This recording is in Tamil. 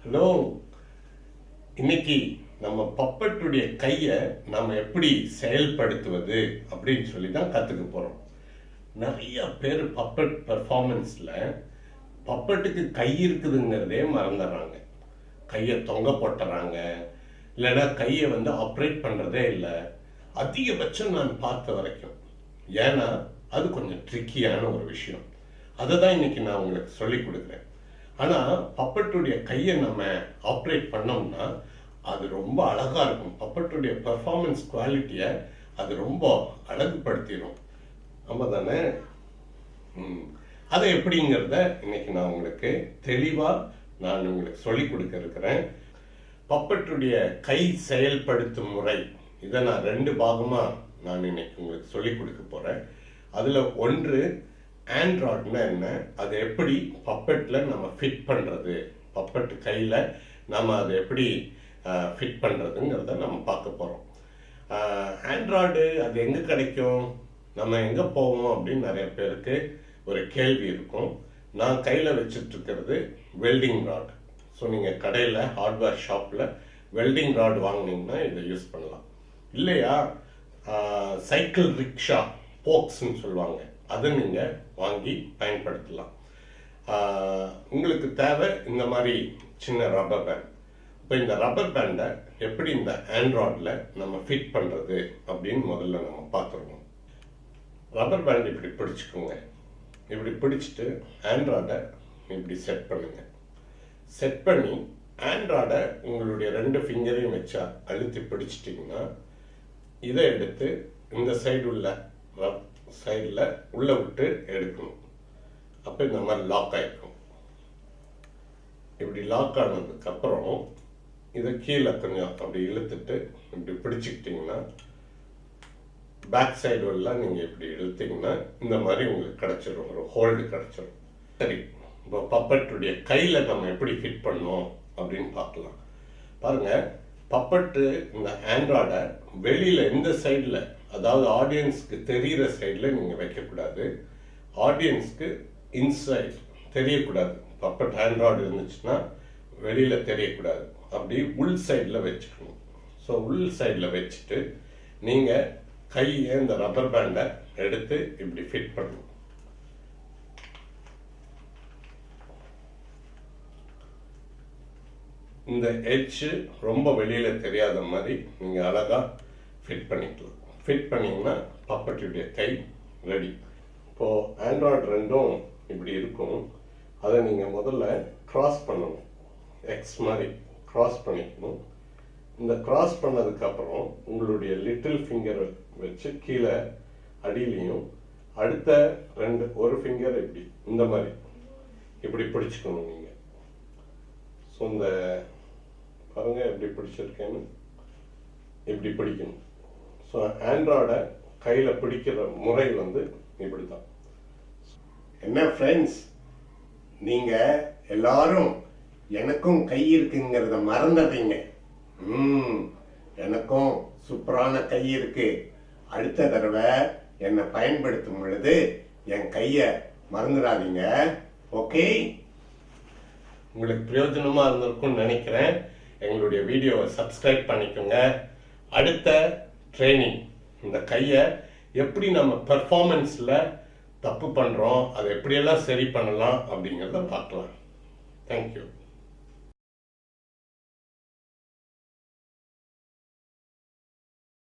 ஹலோ, இன்னைக்கு நம்ம பப்பட்டுடைய கையை நம்ம எப்படி செயல்படுத்துவது அப்படின்னு சொல்லி தான் கற்றுக்க போகிறோம். நிறைய பேர் பப்பட் பெர்ஃபார்மன்ஸில் பப்பட்டுக்கு கை இருக்குதுங்கிறதே மறந்துடுறாங்க. கையை தொங்க போட்டுறாங்க, இல்லைன்னா கையை ஆப்ரேட் பண்ணுறதே இல்லை. அதிகபட்சம் நான் பார்த்த வரைக்கும், ஏன்னா அது கொஞ்சம் ட்ரிக்கியான ஒரு விஷயம். அதை தான் இன்னைக்கு நான் உங்களுக்கு சொல்லி கொடுக்குறேன். ஆனால் பப்பட்டுடைய கையை நம்ம ஆப்ரேட் பண்ணோம்னா அது ரொம்ப அழகாக இருக்கும். பப்பட்டுடைய பெர்ஃபார்மன்ஸ் குவாலிட்டியை அது ரொம்ப அழகுபடுத்திடும். ஆமாம் தானே? அதை எப்படிங்கிறத இன்னைக்கு நான் உங்களுக்கு தெளிவாக உங்களுக்கு சொல்லி கொடுக்க இருக்கிறேன். பப்பட்டுடைய கை செயல்படுத்தும் முறை, இதை நான் 2 பாகமாக நான் இன்னைக்கு உங்களுக்கு சொல்லி கொடுக்க போகிறேன். அதில் ஒன்று ஆண்ட்ராய்டுனா என்ன, அதை எப்படி பப்பட்டில் நம்ம ஃபிட் பண்ணுறது, பப்பட்டு கையில் நம்ம அதை எப்படி ஃபிட் பண்ணுறதுங்கிறத நம்ம பார்க்க போகிறோம். ஆண்ட்ராய்டு அது எங்கே கிடைக்கும், நம்ம எங்கே போவோம் அப்படின்னு நிறைய பேருக்கு ஒரு கேள்வி இருக்கும். நான் கையில் வச்சுட்ருக்கிறது வெல்டிங் ராட். ஸோ நீங்கள் கடையில் ஹார்ட்வேர் ஷாப்பில் வெல்டிங் ராட் வாங்கினீங்கன்னா இதை யூஸ் பண்ணலாம். இல்லையா, சைக்கிள் ரிக்ஷா போக்ஸ்ன்னு சொல்லுவாங்க, அதை நீங்கள் வாங்கி பயன்படுத்தலாம். உங்களுக்கு தேவை இந்த மாதிரி சின்ன ரப்பர் பேண்ட். இப்போ இந்த ரப்பர் பேண்டை எப்படி இந்த ஆண்ட்ராய்டில் நம்ம ஃபிட் பண்ணுறது அப்படின்னு முதல்ல நம்ம பார்த்துருவோம். ரப்பர் பேண்ட் இப்படி பிடிச்சிக்கோங்க. இப்படி பிடிச்சிட்டு ஆண்ட்ராய்டை இப்படி செட் பண்ணுங்கள். செட் பண்ணி ஆண்ட்ராய்டை உங்களுடைய 2 ஃபிங்கரையும் வச்சா அழுத்தி பிடிச்சிட்டிங்கன்னா இதை எடுத்து இந்த சைடு உள்ள சைடில் உள்ளே விட்டு எடுக்கணும். அப்போ இந்த மாதிரி லாக் ஆகிருக்கும். இப்படி லாக் ஆனதுக்கப்புறம் இதை கீழே கொஞ்சம் அப்படி இழுத்துட்டு இப்படி பிடிச்சிக்கிட்டிங்கன்னா பேக் சைடு எல்லாம் நீங்கள் இப்படி இழுத்தீங்கன்னா இந்த மாதிரி உங்களுக்கு கிடச்சிடும், ஒரு ஹோல்டு கிடச்சிடும். சரி, இப்போ பப்பட்டுடைய கையில் நம்ம எப்படி ஃபிட் பண்ணோம் அப்படின்னு பார்க்கலாம். பாருங்கள், பப்பட்டு இந்த ஆண்ட்ராய்டை வெளியில் இந்த சைடில், அதாவது ஆடியன்ஸ்க்கு தெரிகிற சைடில் நீங்கள் வைக்கக்கூடாது. ஆடியன்ஸ்க்கு இன்சைட் தெரியக்கூடாது. பப்பட் ஆண்ட்ராய்டு இருந்துச்சுன்னா வெளியில் தெரியக்கூடாது. அப்படி உள் சைடில் வச்சுக்கணும். ஸோ உள் சைடில் வச்சுட்டு நீங்கள் கையை இந்த ரப்பர் பேண்டை எடுத்து இப்படி ஃபிட் பண்ணணும். இந்த எட்ஜு ரொம்ப வெளியில் தெரியாத மாதிரி நீங்கள் அழகாக ஃபிட் பண்ணிக்கலாம். ஃபிட் பண்ணிங்கன்னா பப்பட்டுடைய கை ரெடி. இப்போது ஆண்ட்ராய்டு 2ம் இப்படி இருக்கும். அதை நீங்கள் முதல்ல க்ராஸ் பண்ணணும். எக்ஸ் மாதிரி க்ராஸ் பண்ணிக்கணும். இந்த க்ராஸ் பண்ணதுக்கப்புறம் உங்களுடைய லிட்டில் ஃபிங்கரை வச்சு கீழே அடியிலையும் அடுத்த ஒரு ஃபிங்கர் இப்படி இந்த மாதிரி இப்படி பிடிச்சிக்கணும் நீங்கள். ஸோ இந்த பாருங்கள் எப்படி பிடிச்சிருக்கேன்னு இப்படி பிடிக்கணும். ஸோ ஆண்ட்ராய்டை கையில் பிடிக்கிற முறை இப்படி தான். என்ன ஃப்ரெண்ட்ஸ், நீங்கள் எல்லாரும் எனக்கும் கை இருக்குங்கிறத மறந்துடுறீங்க. எனக்கும் சூப்பரான கை இருக்கு. அடுத்த தடவை என்னை பயன்படுத்தும் பொழுது என் கையை மறந்துடாதீங்க. ஓகே, உங்களுக்கு பிரயோஜனமாக இருந்திருக்கும்னு நினைக்கிறேன். எங்களுடைய வீடியோவை சப்ஸ்கிரைப் பண்ணிக்கோங்க. அடுத்த ட்ரைனிங், இந்த கையை எப்படி நம்ம பெர்ஃபார்மன்ஸில் தப்பு பண்ணுறோம், அதை எப்படியெல்லாம் சரி பண்ணலாம் அப்படிங்கிறத பார்க்கலாம். தேங்க்யூ.